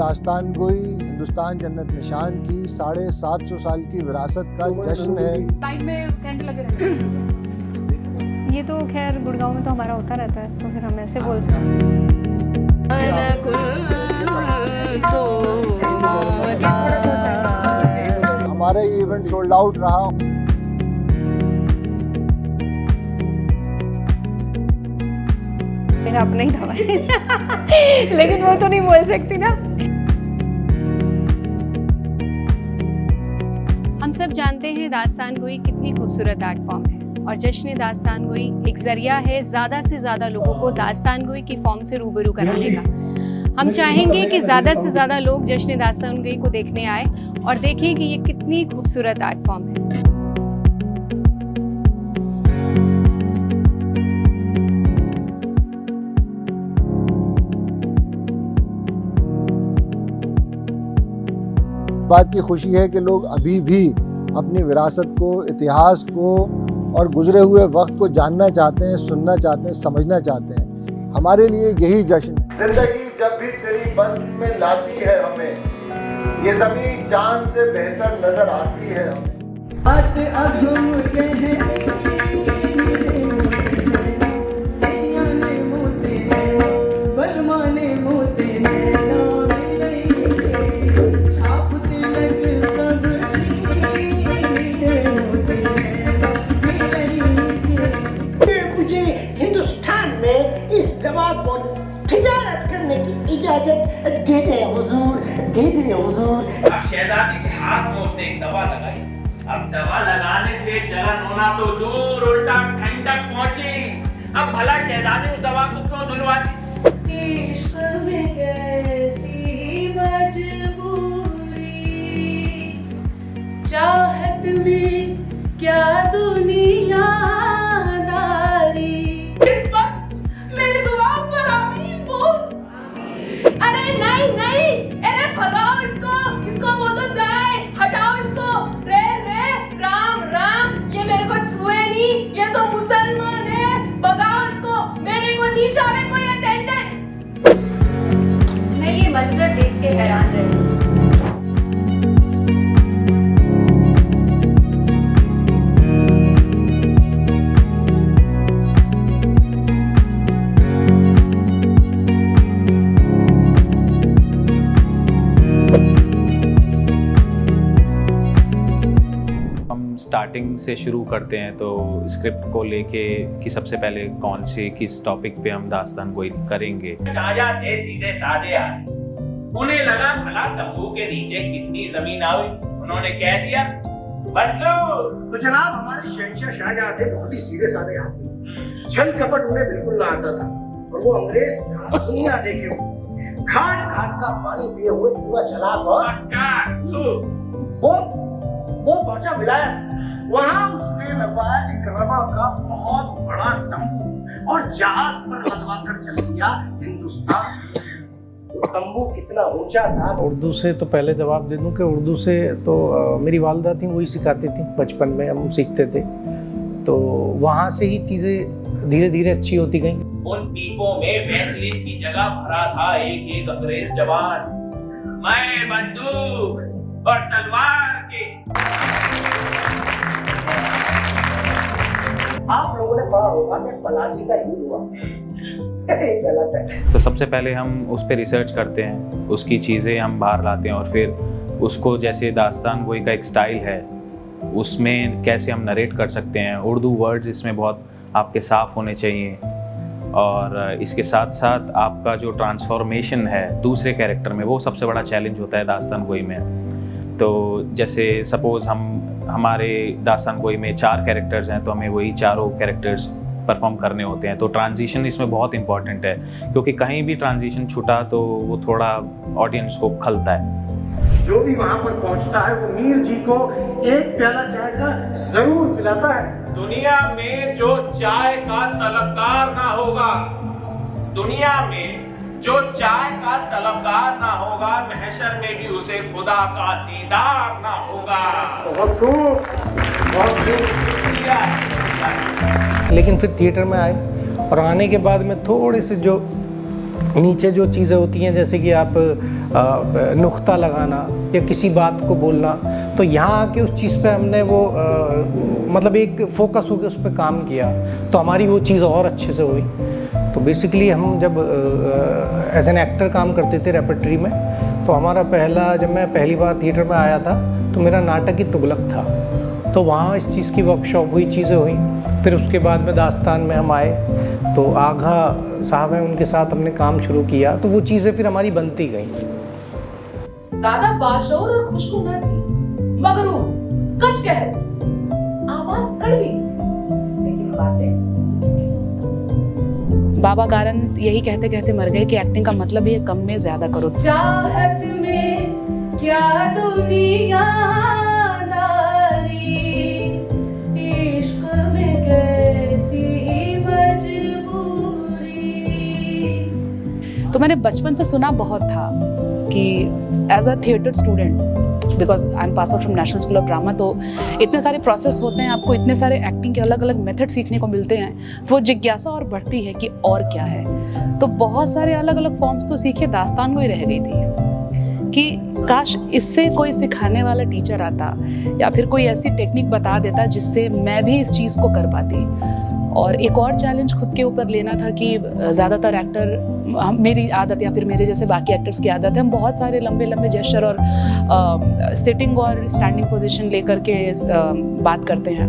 दास्तान गोई हिंदुस्तान जन्नत निशान की 750 साल की विरासत का जश्न है। साइड में टेंट लगे रहते हैं। ये तो खैर गुड़गांव में तो हमारा होता रहता है, तो फिर हम ऐसे बोल सकते हैं। हमारा ये इवेंट सोल्ड आउट रहा। मेरा अपना ही था लेकिन वो तो नहीं बोल सकती ना। हम सब जानते हैं दास्तान गोई कितनी खूबसूरत आर्ट फॉर्म है और जश्न दास्तान गोई एक जरिया है ज़्यादा से ज़्यादा लोगों को दास्तान गोई की फॉर्म से रूबरू कराने का। हम चाहेंगे कि ज़्यादा से ज़्यादा लोग जश्न दास्तान गोई को देखने आए और देखें कि ये कितनी खूबसूरत आर्ट फॉर्म है। बात की खुशी है कि लोग अभी भी अपनी विरासत को, इतिहास को और गुजरे हुए वक्त को जानना चाहते हैं, सुनना चाहते हैं, समझना चाहते हैं। हमारे लिए यही जश्न है। जिंदगी जब भी तेरी बंद में लाती है हमें, ये ज़मीन जान से बेहतर नजर आती है हमें। तिजारत करने की इजाजत दे दे हुजूर, दे दे हुजूर। अब शहजादी के हाथ में उसने एक दवा लगाई। अब दवा लगाने से जलन होना तो दूर, उल्टा ठंडक पहुंची। अब भला शहजादी उस दवा को क्यों धुलवाती? इश्क में कैसी मजबूरी, चाहत में क्या दुनियादारी। इस वक्त मेरी दुआ पर आमीन बोल। अरे नहीं नहीं, अरे भगाओ इसको वो तो जाए, हटाओ इसको। रे रे राम राम, ये मेरे को छुए नहीं, ये तो मुसलमान है। भगाओ इसको, मेरे को नहीं जावे कोई अटेंडेंट। मैं ये मंजर देख के हैरान रही। स्टार्टिंग से शुरू करते हैं तो स्क्रिप्ट को लेके कि सबसे पहले कौन से किस टॉपिक पे हम दास्तान गोई करेंगे। शाहजहां थे सीधे साधे आए। उन्हें लगा भला तंबू के नीचे कितनी जमीन आई। उन्होंने कह दिया मंजूर। तो जनाब हमारे शहंशाह शाहजहां थे बहुत ही सीधे साधे आदमी। छल कपट उन्हें बिल्कुल ना आता था और वो अंग्रेज था दुनिया देखे हुए, घाट घाट का पानी पिए हुए पूरा चला वो पहुंचा विलायत। वहां उसने लगवाया एक रवा का बहुत बड़ा तंबू और जहाज पर हलवा कर चल दिया हिंदुस्तान। तो तंबू कितना ऊंचा था। उर्दू से तो पहले जवाब दे दूं कि उर्दू से तो मेरी वालिदा थी, वही सिखाती थी। बचपन में हम सीखते थे, तो वहाँ से ही चीज़ें धीरे धीरे अच्छी होती गई। उन पीपों में वैसलीन की जगह भरा था एक एक अंग्रेज जवान। मैं बंदूक और तलवार के। आप लोगों ने पढ़ा होगा कि पलासी का युद्ध हुआ। गलत है। तो सबसे पहले हम उस पर रिसर्च करते हैं, उसकी चीज़ें हम बाहर लाते हैं और फिर उसको, जैसे दास्तान गोई का एक स्टाइल है, उसमें कैसे हम नरेट कर सकते हैं। उर्दू वर्ड्स इसमें बहुत आपके साफ़ होने चाहिए और इसके साथ साथ आपका जो ट्रांसफॉर्मेशन है दूसरे कैरेक्टर में, वो सबसे बड़ा चैलेंज होता है दास्तान गोई में। तो जैसे सपोज़ हमारे दास्तान गोई में 4 कैरेक्टर्स हैं, तो हमें वही चारों कैरेक्टर्स परफॉर्म करने होते हैं। तो ट्रांजिशन इसमें बहुत इंपॉर्टेंट है, क्योंकि कहीं भी ट्रांजिशन छूटा तो वो थोड़ा ऑडियंस को खलता है। जो भी वहां पर पहुंचता है वो मीर जी को एक प्याला चाय का जरूर पिलाता है। दुनिया में जो चाय का तलबगार ना होगा, दुनिया में जो चाय का तलबगार ना होगा, महशर में भी उसे खुदा का दीदार ना होगा। बहुत खूब, बहुत खूब। लेकिन फिर थिएटर में आए और आने के बाद में थोड़े से जो नीचे जो चीज़ें होती हैं, जैसे कि आप नुक्ता लगाना या किसी बात को बोलना, तो यहाँ आके उस चीज़ पे हमने वो मतलब एक फोकस होकर उस पर काम किया, तो हमारी वो चीज़ और अच्छे से हुई। तो बेसिकली हम जब एज एन एक्टर काम करते थे रेपर्टरी में, तो हमारा जब मैं पहली बार थिएटर में आया था तो मेरा नाटक ही तुगलक था। तो वहाँ इस चीज़ की वर्कशॉप हुई, चीज़ें हुई। फिर उसके बाद में दास्तान में हम आए तो आघा साहब हैं, उनके साथ हमने काम शुरू किया, तो वो चीज़ें फिर हमारी बनती गई। ज्यादा बाशऊर और खुशगुना थी, मगरूर, कचकहस, आवाज कड़वी, लेकिन बातें। बाबा कारण यही कहते कहते मर गए कि एक्टिंग का मतलब ये कम में ज्यादा करो। चाहत में क्या दुनियादारी, इश्क में कैसी मजबूरी। तो मैंने बचपन से सुना बहुत था कि as a theatre student, because I am pass out from National School of Drama, तो इतने सारे प्रोसेस होते हैं, आपको इतने सारे एक्टिंग के अलग अलग मेथड सीखने को मिलते हैं, वो जिज्ञासा और बढ़ती है कि और क्या है। तो बहुत सारे अलग अलग फॉर्म्स तो सीखे, दास्तान को ही रह गई थी कि काश इससे कोई सिखाने वाला टीचर आता या फिर कोई ऐसी टेक्निक बता देता जिससे मैं भी इस चीज़ को कर पाती। और एक और चैलेंज खुद के ऊपर लेना था कि ज़्यादातर एक्टर, मेरी आदत या फिर मेरे जैसे बाकी एक्टर्स की आदत है, हम बहुत सारे लंबे लंबे जेस्चर और सिटिंग और स्टैंडिंग पोजीशन लेकर के बात करते हैं।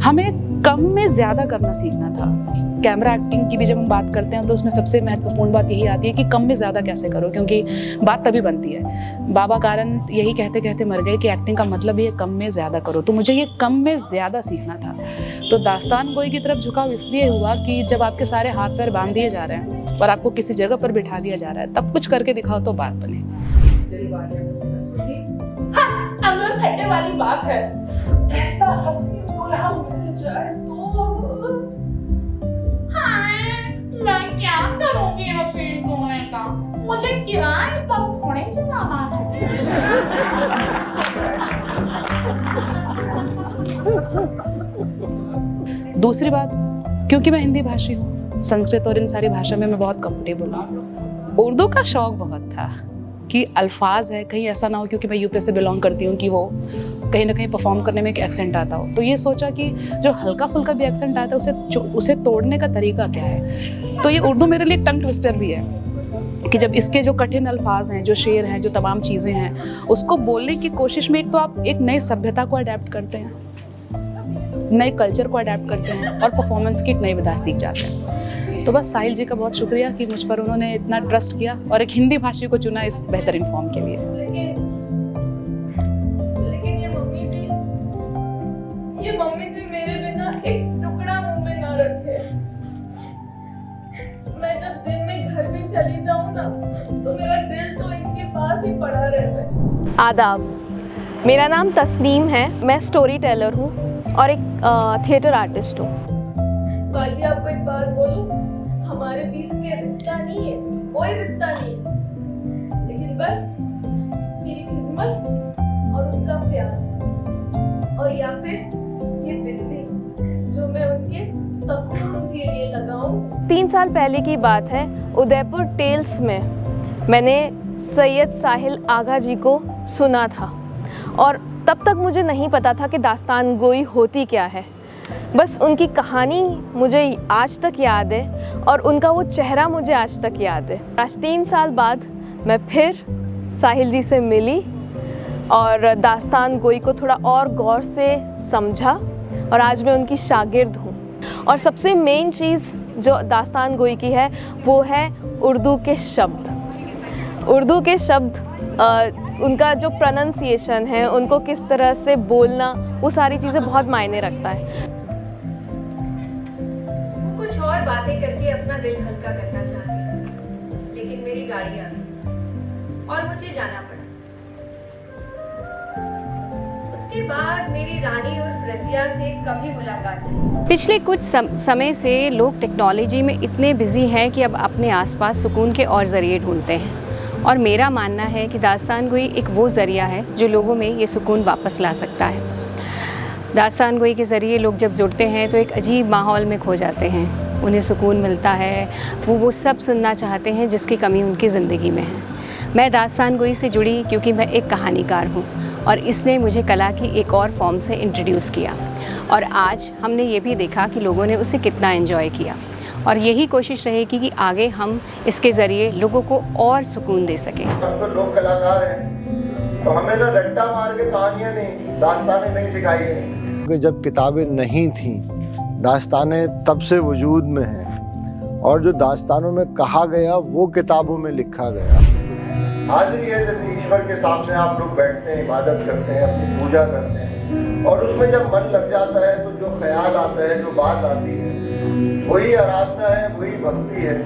हमें कम में ज़्यादा करना सीखना था। कैमरा एक्टिंग की भी जब हम बात करते हैं तो उसमें सबसे महत्वपूर्ण बात यही आती है कि कम में ज़्यादा कैसे करो, क्योंकि बात तभी बनती है। बाबा कारण यही कहते कहते मर गए कि एक्टिंग का मतलब ये कम में ज़्यादा करो, तो मुझे ये कम में ज़्यादा सीखना था। तो दास्तान गोई की तरफ झुकाव इसलिए हुआ कि जब आपके सारे हाथ पैर बांध दिए जा रहे हैं और आपको किसी जगह पर बिठा दिया जा रहा है, तब कुछ करके दिखाओ तो बात बने। हाँ, अगर खट्टे वाली बात है, ऐसा हंसी दूल्हा मिल जाए तो मैं क्या करूंगी हसीन दूल्हे का, मुझे किराए पर थोड़े चलाना है। दूसरी बात, क्योंकि मैं हिंदी भाषी हूँ, संस्कृत और इन सारी भाषा में मैं बहुत कंफर्टेबल हूँ। उर्दू का शौक बहुत था कि अल्फाज है, कहीं ऐसा ना हो, क्योंकि मैं यूपी से बिलोंग करती हूँ, कि वो कहीं ना कहीं परफॉर्म करने में एक एक्सेंट आता हो। तो ये सोचा कि जो हल्का फुल्का भी एक्सेंट आता है उसे तोड़ने का तरीका क्या है। तो ये उर्दू मेरे लिए टंग ट्विस्टर भी है कि जब इसके जो कठिन अल्फाज हैं, जो शेर हैं, जो तमाम चीज़ें हैं, उसको बोलने की कोशिश में एक तो आप एक नई सभ्यता को अडेप्ट करते हैं, नए कल्चर को अडेप्ट करते हैं और परफॉर्मेंस की एक नई विधा सीख जाते हैं। तो बस साहिल जी का बहुत शुक्रिया कि मुझ पर उन्होंने इतना ट्रस्ट किया और एक हिंदी भाषी को चुना इस बेहतरीन फॉर्म के लिए। लेकिन ये मम्मी जी मेरे बिना एक टुकड़ा मुंह में ना रखे। मैं जब दिन में घर भी चली जाऊं ना, तो मेरा दिल तो इनके पास ही पड़ा रहता है। आदाब, मेरा नाम तस्नीम है, मैं स्टोरी टेलर हूँ और एक थिएटर आर्टिस्ट हूँ। बाजी, आपको एक बात बोलूं, हमारे बीच के रिश्ता नहीं है, कोई रिश्ता नहीं है, लेकिन बस मेरी खिदमत और उनका प्यार, और या फिर ये बिजली जो मैं उनके सुकून के लिए लगाऊं। 3 साल पहले की बात है, उदयपुर टेल्स में मैंने सैयद साहिल आगा जी को सुना था और तब तक मुझे नहीं पता था कि दास्तान गोई होती क्या है। बस उनकी कहानी मुझे आज तक याद है और उनका वो चेहरा मुझे आज तक याद है। आज 3 साल बाद मैं फिर साहिल जी से मिली और दास्तान गोई को थोड़ा और गौर से समझा और आज मैं उनकी शागिर्द हूँ। और सबसे मेन चीज़ जो दास्तान गोई की है वो है उर्दू के शब्द। उर्दू के शब्द, उनका जो प्रोनंसिएशन है, उनको किस तरह से बोलना, वो सारी चीज़ें बहुत मायने रखता है। कुछ और बातें करके अपना दिल हल्का करना चाहती, लेकिन मेरी गाड़ी आ गई और मुझे जाना पड़ा। उसके बाद मेरी रानी और रसिया से कभी मुलाकात नहीं। पिछले कुछ समय से लोग टेक्नोलॉजी में इतने बिजी हैं कि अब अपने आसपास सुकून के और ज़रिए ढूंढते हैं, और मेरा मानना है कि दास्तान गोई एक वो ज़रिया है जो लोगों में ये सुकून वापस ला सकता है। दास्तान गोई के ज़रिए लोग जब जुड़ते हैं तो एक अजीब माहौल में खो जाते हैं, उन्हें सुकून मिलता है, वो सब सुनना चाहते हैं जिसकी कमी उनकी ज़िंदगी में है। मैं दास्तान गोई से जुड़ी क्योंकि मैं एक कहानीकार हूँ और इसने मुझे कला की एक और फॉर्म से इंट्रोड्यूस किया और आज हमने ये भी देखा कि लोगों ने उसे कितना एंजॉय किया और यही कोशिश रहेगी कि आगे हम इसके ज़रिए लोगों को और सुकून दे सकें। हम तो लोग कलाकार हैं, तो हमें ना रट्टा मार के कहानियाँ नहीं, दास्तानें नहीं सिखाई गई। क्योंकि जब किताबें नहीं थीं, दास्तानें तब से वजूद में हैं और जो दास्तानों में कहा गया वो किताबों में लिखा गया। हाजिरी है जैसे ईश्वर के सामने आप लोग बैठते हैं, इबादत करते हैं, अपनी पूजा करते हैं और उसमें जब मन लग जाता है तो जो ख्याल आता है, जो बात आती है, वही आराधना है, वही भक्ति है।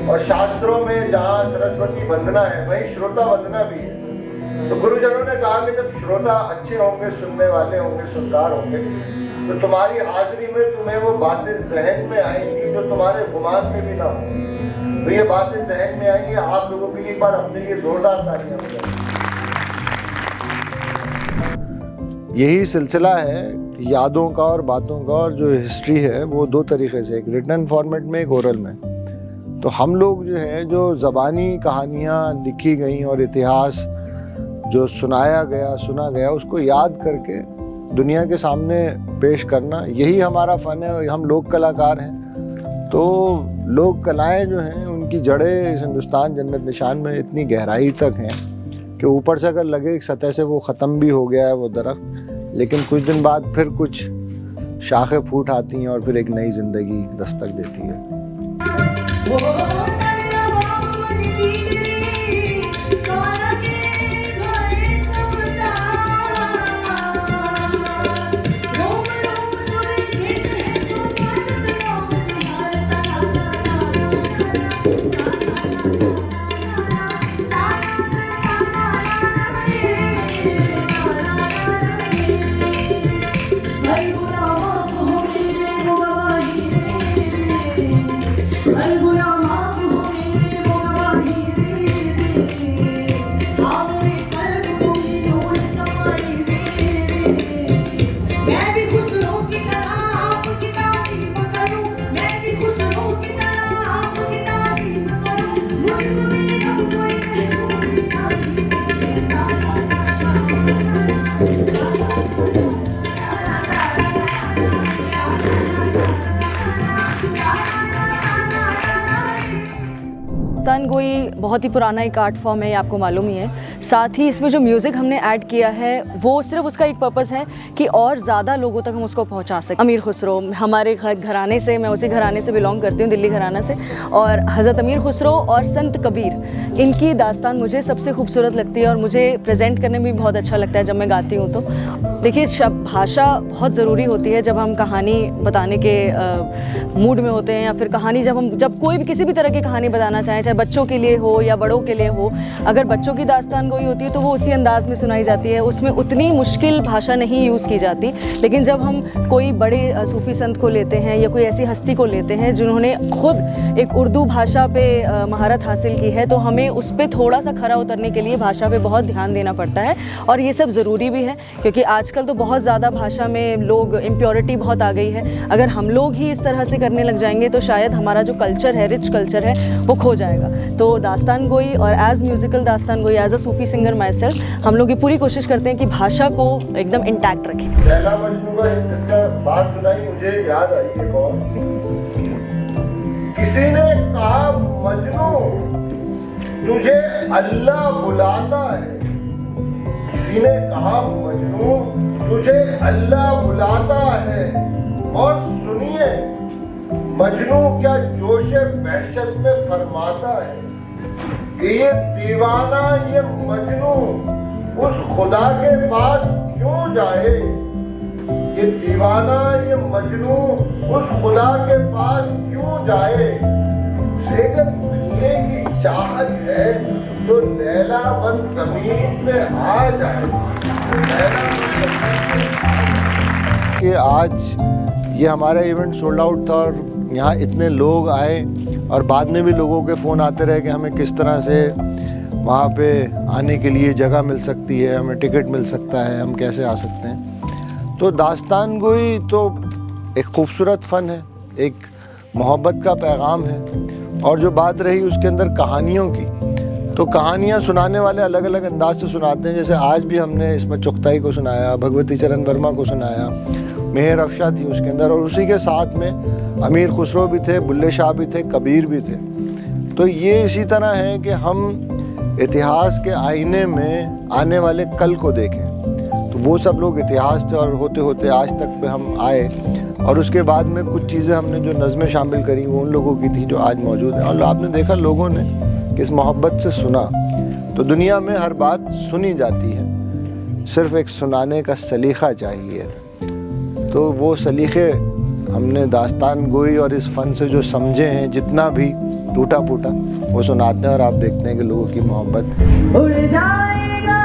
और शास्त्रों में जहाँ सरस्वती वंदना है वही श्रोता वंदना भी है। तो गुरुजनों ने कहा कि जब श्रोता अच्छे होंगे, सुनने वाले होंगे, सुनकार होंगे, तो तुम्हारी हाजिरी में तुम्हें वो बातें जहन में आएंगी जो तुम्हारे गुमान में भी ना हो। तो ये बातें जहन में आएंगी। आप लोगों के लिए एक बार अपने लिए जोरदार तालियां बजाएं। यही सिलसिला है यादों का और बातों का, और जो हिस्ट्री है वो दो तरीके से, एक रिटन फॉर्मेट में, एक ओरल में। तो हम लोग जो है जो ज़बानी कहानियाँ लिखी गई और इतिहास जो सुनाया गया, सुना गया, उसको याद करके दुनिया के सामने पेश करना, यही हमारा फ़न है। हम लोक कलाकार हैं, तो लोक कलाएँ जो हैं उनकी जड़ें इस हिंदुस्तान जन्नत निशान में इतनी गहराई तक हैं कि ऊपर से अगर लगे एक सतह से वो ख़त्म भी हो गया है वो दरख्त, लेकिन कुछ दिन बाद फिर कुछ शाखें फूट आती हैं और फिर एक नई ज़िंदगी दस्तक देती है। दास्तान गोई बहुत ही पुराना एक आर्ट फॉर्म है, ये आपको मालूम ही है। साथ ही इसमें जो म्यूज़िक हमने ऐड किया है वो सिर्फ उसका एक पर्पज़ है कि और ज़्यादा लोगों तक हम उसको पहुंचा सकें। अमीर खुसरो हमारे घराने से, मैं उसी घराने से बिलोंग करती हूँ, दिल्ली घराना से, और हज़रत अमीर खुसरो और संत कबीर, इनकी दास्तान मुझे सबसे खूबसूरत लगती है और मुझे प्रेजेंट करने में भी बहुत अच्छा लगता है जब मैं गाती हूँ। तो देखिए, भाषा बहुत ज़रूरी होती है जब हम कहानी बताने के मूड में होते हैं, या फिर कहानी जब कोई भी किसी भी तरह की कहानी बताना चाहें, चाहे बच्चों के लिए हो या बड़ों के लिए हो। अगर बच्चों की दास्तान गोई होती है तो वो उसी अंदाज में सुनाई जाती है, उसमें उतनी मुश्किल भाषा नहीं यूज़ की जाती। लेकिन जब हम कोई बड़े सूफ़ी संत को लेते हैं या कोई ऐसी हस्ती को लेते हैं जिन्होंने खुद एक उर्दू भाषा पे महारत हासिल की है, तो हमें उस पर थोड़ा सा खरा उतरने के लिए भाषा पे बहुत ध्यान देना पड़ता है। और ये सब ज़रूरी भी है, क्योंकि आजकल तो बहुत ज़्यादा भाषा में लोग इम्प्योरिटी बहुत आ गई है। अगर हम लोग ही इस तरह से करने लग जाएंगे तो शायद हमारा जो कल्चर है, रिच कल्चर है, वो खो जाएगा। तो दास्तान गोई, और एज म्यूज़िकल दास्तान गोई, as a Sufi singer myself, हम लोग ये पूरी कोशिश करते हैं कि भाषा को एकदम इंटैक्ट रखें। लैला मजनू का किस्सा बात सुनाई, मुझे याद आई एक और। किसी ने कहा, मजनू तुझे अल्लाह बुलाता है। किसी ने कहा, मजनू तुझे अल्लाह बुलाता है। और सुनिए, मजनू क्या जोशे वहशत में फरमाता है कि ये दीवाना, ये मजनू उस खुदा के पास क्यों जाए। ये दीवाना, ये मजनू उस खुदा के पास क्यों जाए। उसे अगर मिलने की चाहत है तो लैला बन जमीन पे आ जाए। कि आज ये हमारा इवेंट सोल्ड आउट था और यहाँ इतने लोग आए, और बाद में भी लोगों के फ़ोन आते रहे कि हमें किस तरह से वहाँ पे आने के लिए जगह मिल सकती है, हमें टिकट मिल सकता है, हम कैसे आ सकते हैं। तो दास्तान गोई तो एक खूबसूरत फ़न है, एक मोहब्बत का पैगाम है। और जो बात रही उसके अंदर कहानियों की, तो कहानियाँ सुनाने वाले अलग अलग अंदाज से सुनाते हैं। जैसे आज भी हमने इसमें चुगताई को सुनाया, भगवती चरण वर्मा को सुनाया, मेहर अफशा थी उसके अंदर, और उसी के साथ में अमीर खुसरो भी थे, बुल्ले शाह भी थे, कबीर भी थे। तो ये इसी तरह है कि हम इतिहास के आईने में आने वाले कल को देखें। तो वो सब लोग इतिहास थे और होते होते आज तक पे हम आए, और उसके बाद में कुछ चीज़ें हमने जो नज़में शामिल करी वो उन लोगों की थी जो आज मौजूद हैं। और आपने देखा लोगों ने किस मोहब्बत से सुना। तो दुनिया में हर बात सुनी जाती है, सिर्फ एक सुनाने का सलीक़ा चाहिए। तो वो सलीक़े हमने दास्तान गोई और इस फ़न से जो समझे हैं, जितना भी टूटा फूटा, वो सुनाते हैं और आप देखते हैं कि लोगों की मोहब्बत उड़ जाएगा